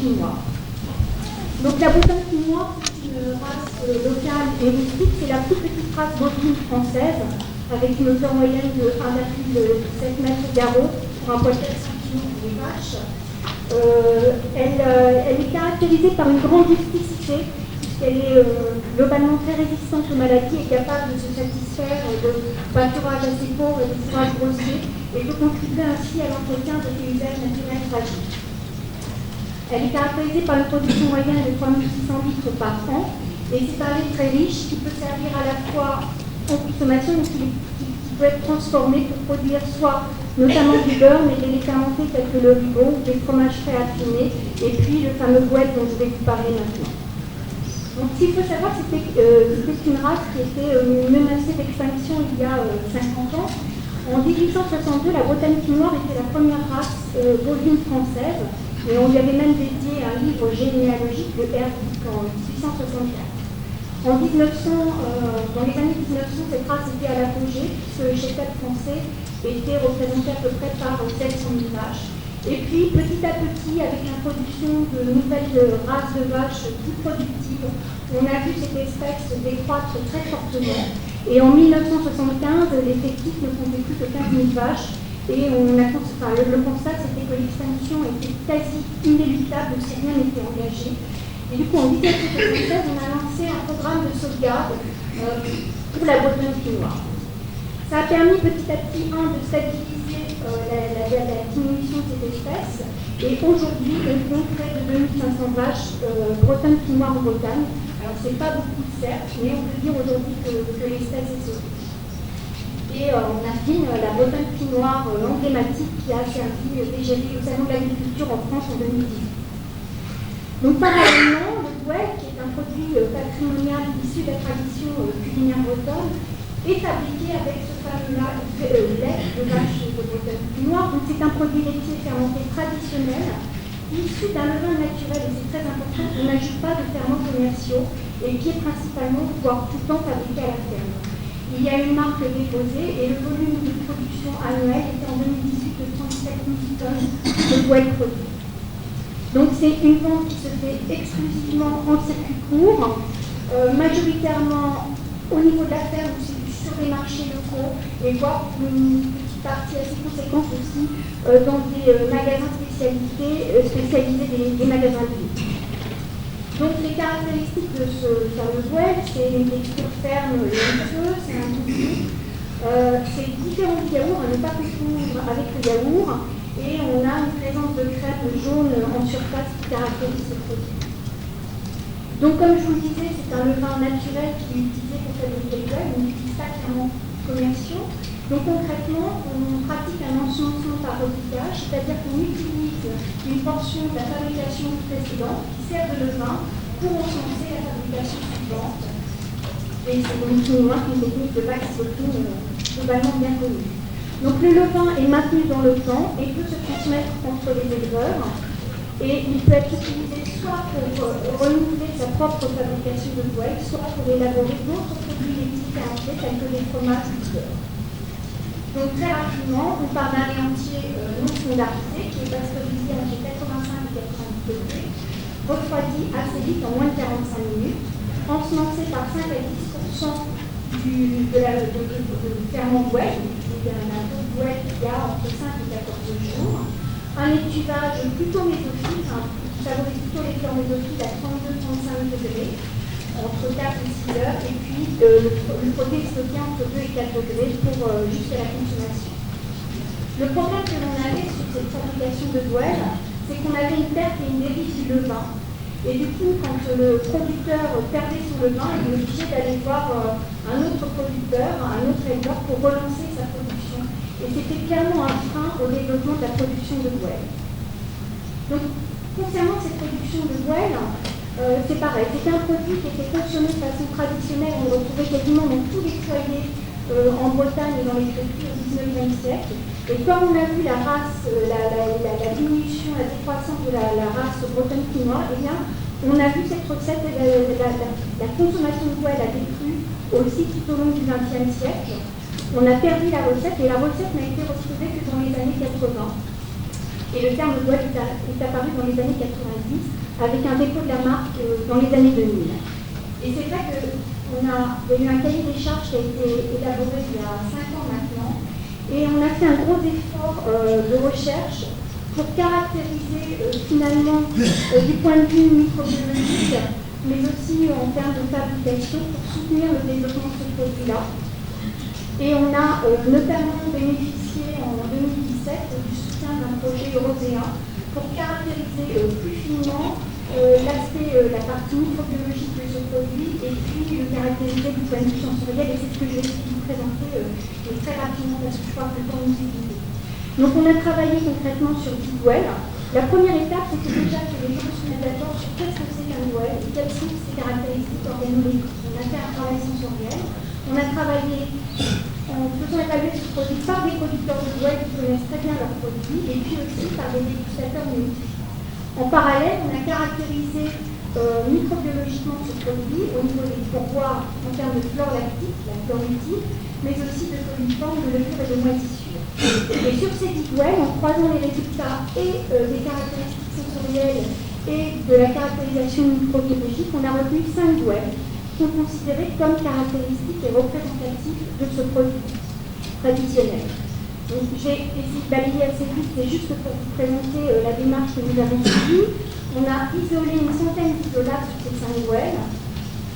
quinoa. Donc la Bretonne quinoa, c'est une race locale et rustique, c'est la plus petite race bovine française, avec une hauteur moyenne de 1,7 m au garrot pour un poids de 400 kg pour les vaches. Elle est caractérisée par une grande rusticité, puisqu'elle est globalement très résistante aux maladies et capable de se satisfaire de pâturage assez pauvre et de fourrage grossier, et peut contribuer ainsi à l'entretien de paysages naturels fragiles. Elle est caractérisée par une production moyenne de 3600 litres par an, et c'est un lait très riche qui peut servir à la fois en consommation, mais qui peut être transformé pour produire soit notamment du beurre, mais des laits fermentés tels que le rigon, des fromages frais affinés, et puis le fameux gouette dont je vais vous parler maintenant. Donc, ce qu'il faut savoir, c'était une race qui était menacée d'extinction il y a 50 ans. En 1862, la Bretonne quinoa était la première race bovine française, et on lui avait même dédié un livre généalogique de Herbic en 1864. Dans les années 1900, cette race était à l'apogée, puisque le cheptel français était représenté à peu près par 700 000 vaches. Et puis, petit à petit, avec l'introduction de nouvelles races de vaches plus productives, on a vu cette espèce décroître très fortement. Et en 1975, l'effectif ne comptait plus que 15 000 vaches. Et le constat, c'était que l'extinction était quasi inéluctable si rien n'était engagé. Et du coup, en 1976, on a lancé un programme de sauvegarde pour la Bretonne quinoa. Ça a permis petit à petit, de stabiliser la diminution de cette espèce. Et aujourd'hui, on compte près de 2500 vaches Bretonne quinoa en Bretagne. Alors, c'est pas beaucoup, certes, mais on peut dire aujourd'hui que l'espèce est sauvée. Et on affine la Bretonne quinoa emblématique qui a servi d'égérie au Salon de l'agriculture en France en 2018. Donc, parallèlement, le gouette, qui est un produit patrimonial issu de la tradition culinaire bretonne, est fabriqué avec ce fameux lait de vache de Bretonne quinoa. Donc, c'est un produit laitier fermenté traditionnel, issu d'un levain naturel, et c'est très important, on n'ajoute pas de ferments commerciaux, et qui est principalement, voire tout le temps, fabriqué à la ferme. Il y a une marque déposée, et le volume de production annuel était en 2018 de 37 000 tonnes de gouette produit. Donc c'est une vente qui se fait exclusivement en circuit court, majoritairement au niveau de la ferme, sur les marchés locaux, et voire une petite partie assez conséquente aussi dans des magasins spécialisés des magasins de vie. Donc les caractéristiques de ce fameux gouette, c'est une texture ferme et laiteuse, c'est un goût. C'est différent du yaourt, à ne pas confondre avec le yaourt. Et on a une présence de crème jaune en surface qui caractérise ce produit. Donc, comme je vous le disais, c'est un levain naturel qui est utilisé pour fabriquer le gouette, on n'utilise pas clairement commerciaux. Donc, concrètement, on pratique un ensemencement par repiquage, c'est-à-dire qu'on utilise une portion de la fabrication précédente qui sert de levain pour ensemencer la fabrication suivante. Et c'est donc une technique de backstocking globalement bien connue. Donc le levain est maintenu dans le temps et peut se transmettre entre les éleveurs. Et il peut être utilisé soit pour renouveler sa propre fabrication de gouette, soit pour élaborer d'autres produits laitiers fermentés tels que les fromages ou le beurre. Donc très rapidement, on parle d'un lait entier non standardisé qui est pasteurisé entre 85 et 90 degrés, refroidi assez vite en moins de 45 minutes, ensemencé par 5 à 10% du ferment gouette. Il y a un taux de gouette qui a entre 5 et 14 jours. Un étuvage plutôt mésophile, qui favorise plutôt les fleurs mésophiles à 32-35 degrés, entre 4 et 6 heures, et puis le produit est stocké entre 2 et 4 degrés pour jusqu'à la consommation. Le problème que l'on avait sur cette fabrication de gouette, c'est qu'on avait une perte et une dérive du levain. Et du coup, quand le producteur perdait son levain, il est obligé d'aller voir un autre producteur, un autre éleveur pour relancer sa production. Et c'était clairement un frein au développement de la production de gouelle. Donc, concernant cette production de gouelle, c'est pareil. C'était un produit qui était consommé de façon traditionnelle. On le retrouvait quasiment dans tous les foyers en Bretagne et dans les crépiers au XIXe siècle. Et comme on a vu la race, la diminution, la décroissance de la race bretonne quinoa, eh bien, on a vu cette recette, la consommation de gouelle a décru aussi tout au long du XXe siècle. On a perdu la recette et la recette n'a été retrouvée que dans les années 80. Et le terme goël est apparu dans les années 90 avec un dépôt de la marque dans les années 2000. Et c'est vrai qu'il y a eu un cahier des charges qui a été élaboré il y a 5 ans maintenant, et on a fait un gros effort de recherche pour caractériser finalement du point de vue microbiologique, mais aussi en termes de fabrication pour soutenir le développement de ce produit-là. Et on a notamment bénéficié en 2017 du soutien d'un projet européen pour caractériser plus finement la partie microbiologique de ce produit et puis le caractériser du point de vue sensoriel, et c'est ce que je vais vous présenter très rapidement parce que je crois que le temps nous est limité. Donc on a travaillé concrètement sur 10 goëles. La première étape, c'était déjà que les gens se mettent d'accord sur qu'est-ce que c'est qu'un goël et quelles sont ses caractéristiques organométriques. On a fait un travail sensoriel. On a travaillé en faisant évaluer ce produit par des producteurs de goëles qui connaissent très bien leurs produits et puis aussi par des dégustateurs multiples. En parallèle, on a caractérisé microbiologiquement ce produit au niveau des pourboires en termes de flore lactique, la flore utile, mais aussi de coliformes, de levure et de moisissure. Et sur ces 10 goëles, en croisant les résultats et des caractéristiques sensorielles et de la caractérisation microbiologique, on a retenu 5 goëles qui sont considérées comme caractéristiques et représentatives de ce produit traditionnel. Donc, j'ai essayé de balayer assez vite, c'est juste pour vous présenter la démarche que nous avons suivie. On a isolé une centaine d'isolats sur ces 5 goëles,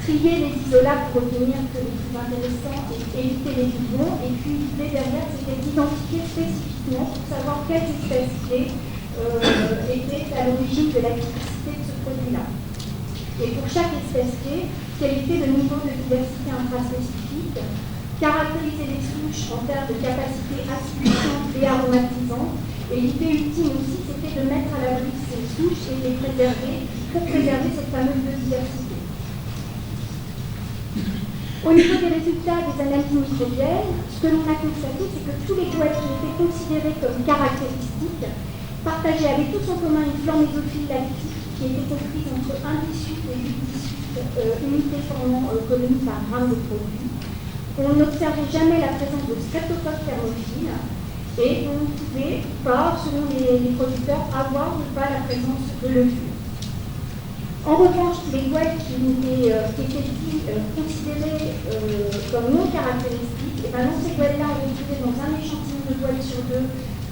trié les isolats pour retenir que les plus intéressants et éviter les doublons, et puis l'idée derrière, c'était d'identifier spécifiquement pour savoir quelles espèces clés étaient à l'origine de la typicité de ce produit-là. Et pour chaque espèce clé, quel était le niveau de diversité intraspécifique, caractériser les souches en termes de capacité acidulante et aromatisante. Et l'idée ultime aussi, c'était de mettre à l'abri ces souches et de les préserver pour préserver cette fameuse biodiversité. Au niveau des résultats des analyses microbiennes, ce que l'on a constaté, c'est que tous les goëles qui étaient considérés comme caractéristiques partageaient avec tous en commun une flore mésophile lactique qui était comprise entre 1 18 et 8 18 unités formant colonie par gramme de produit. On n'observait jamais la présence de streptocoque thermophile et on ne pouvait pas, selon les producteurs, avoir ou pas la présence de levure. En revanche, les goëles qui étaient considérées comme non caractéristiques, et dans ces goëles-là, on retrouvait dans un échantillon de goëles sur 2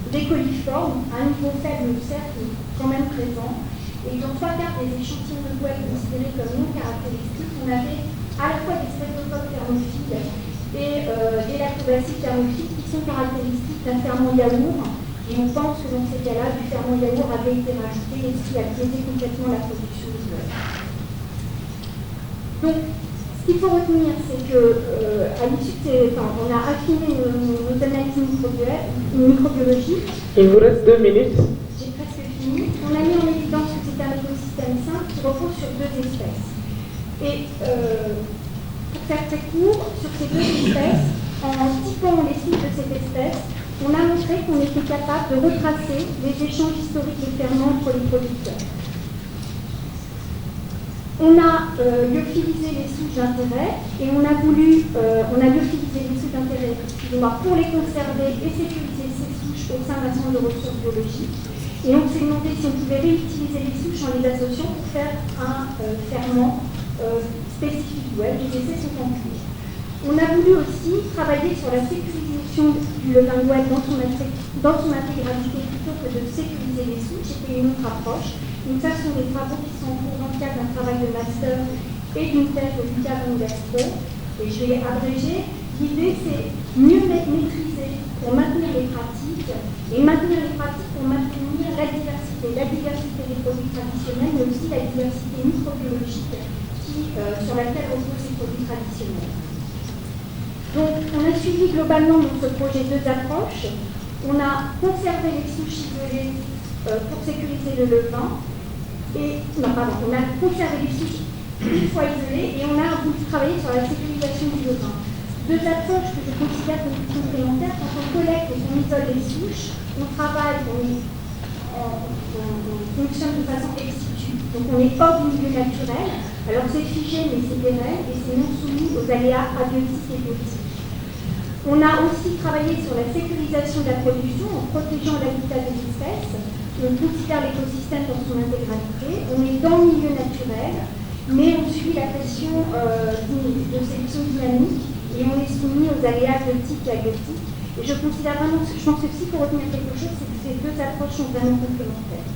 des coliformes, à un niveau faible, certes, mais quand même présent. Et dans 3/4 des échantillons de goëles considérés comme non caractéristiques, on avait à la fois des streptocoques thermophiles et des lactobacilles thermophiles qui sont caractéristiques d'un ferment yaourt. Et on pense que dans ces cas-là, du ferment yaourt avait été rajouté et ce qui a biaisé complètement la production du goël. Donc, ce qu'il faut retenir, c'est qu'à l'issue on a affiné nos analyses microbiologiques. Il vous reste 2 minutes. J'ai presque fini. On a mis en évidence que c'est un écosystème simple qui repose sur 2 espèces. Et pour faire très court, sur ces 2 espèces, en typant les souches de cette espèce, on a montré qu'on était capable de retracer les échanges historiques de ferments entre les producteurs. On a lyophilisé les souches d'intérêt et on a lyophilisé les souches d'intérêt pour les conserver et sécuriser ces souches au sein d'un centre de ressources biologiques. Et on s'est demandé si on pouvait réutiliser les souches en les associant pour faire un ferment spécifique web. Les essais sont en cours. On a voulu aussi travailler sur la sécurisation du levain goël dans son intégralité plutôt que de sécuriser les souches. C'était une autre approche. Donc ça sont des travaux qui sont en cours dans le cadre d'un travail de master et d'une thèse de l'UQAM Université. Et je vais abréger. L'idée, c'est mieux maîtriser pour maintenir les pratiques et maintenir les pratiques pour maintenir la diversité des produits traditionnels, mais aussi la diversité microbiologique sur laquelle reposent ces produits traditionnels. Donc, on a suivi globalement dans ce projet 2 approches. On a conservé les souches isolées pour sécuriser le levain. On a conservé les souches une fois isolées et on a voulu travailler sur la sécurisation du levain. 2 approches que je considère comme complémentaires. Quand on collecte et qu'on isole les souches, on travaille, on fonctionne de façon ex situ. Donc, on est hors du milieu naturel. Alors, c'est figé, mais c'est pérenne et c'est non soumis aux aléas abiotiques et biotiques. On a aussi travaillé sur la sécurisation de la production en protégeant l'habitat des espèces. On considère l'écosystème dans son intégralité. On est dans le milieu naturel, mais on suit la pression de sélection dynamique et on est soumis aux aléas biotiques et abiotiques. Et je considère vraiment, je pense que s'il faut retenir quelque chose, c'est que ces deux approches sont vraiment complémentaires.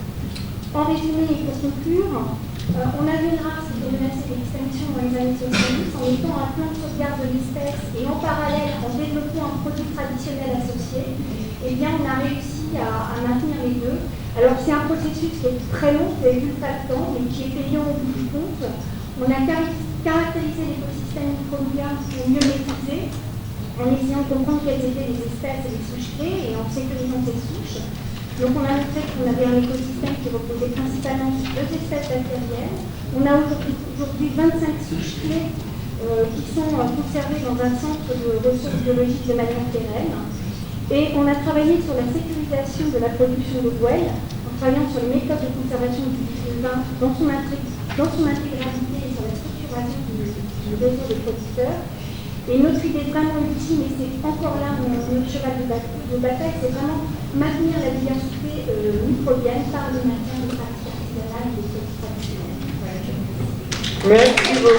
En résumé et pour conclure, on avait une race qui était menacée d'extinction dans les années 70 en mettant un plan de sauvegarde de l'espèce et en parallèle en développant un produit traditionnel associé. Eh bien, on a réussi à maintenir les deux. Alors, c'est un processus qui est très long, vous avez vu le temps, mais qui est payant au bout du compte. On a caractérisé l'écosystème microbien pour mieux maîtriser, en essayant de comprendre quelles étaient les espèces et les souches clés et en sécurisant ces souches. Donc on a montré qu'on avait un écosystème qui reposait principalement sur deux espèces bactériennes. On a aujourd'hui 25 souches clés qui sont conservées dans un centre de ressources biologiques de manière pérenne. Et on a travaillé sur la sécurisation de la production de gouelles, en travaillant sur les méthodes de conservation du vin dans son intégralité et sur la structuration du réseau de producteurs. Et notre idée vraiment ultime, et c'est encore là notre cheval de bataille, c'est vraiment maintenir la diversité microbienne par le maintien des pratiques artisanales et des produits traditionnels. Voilà, merci beaucoup.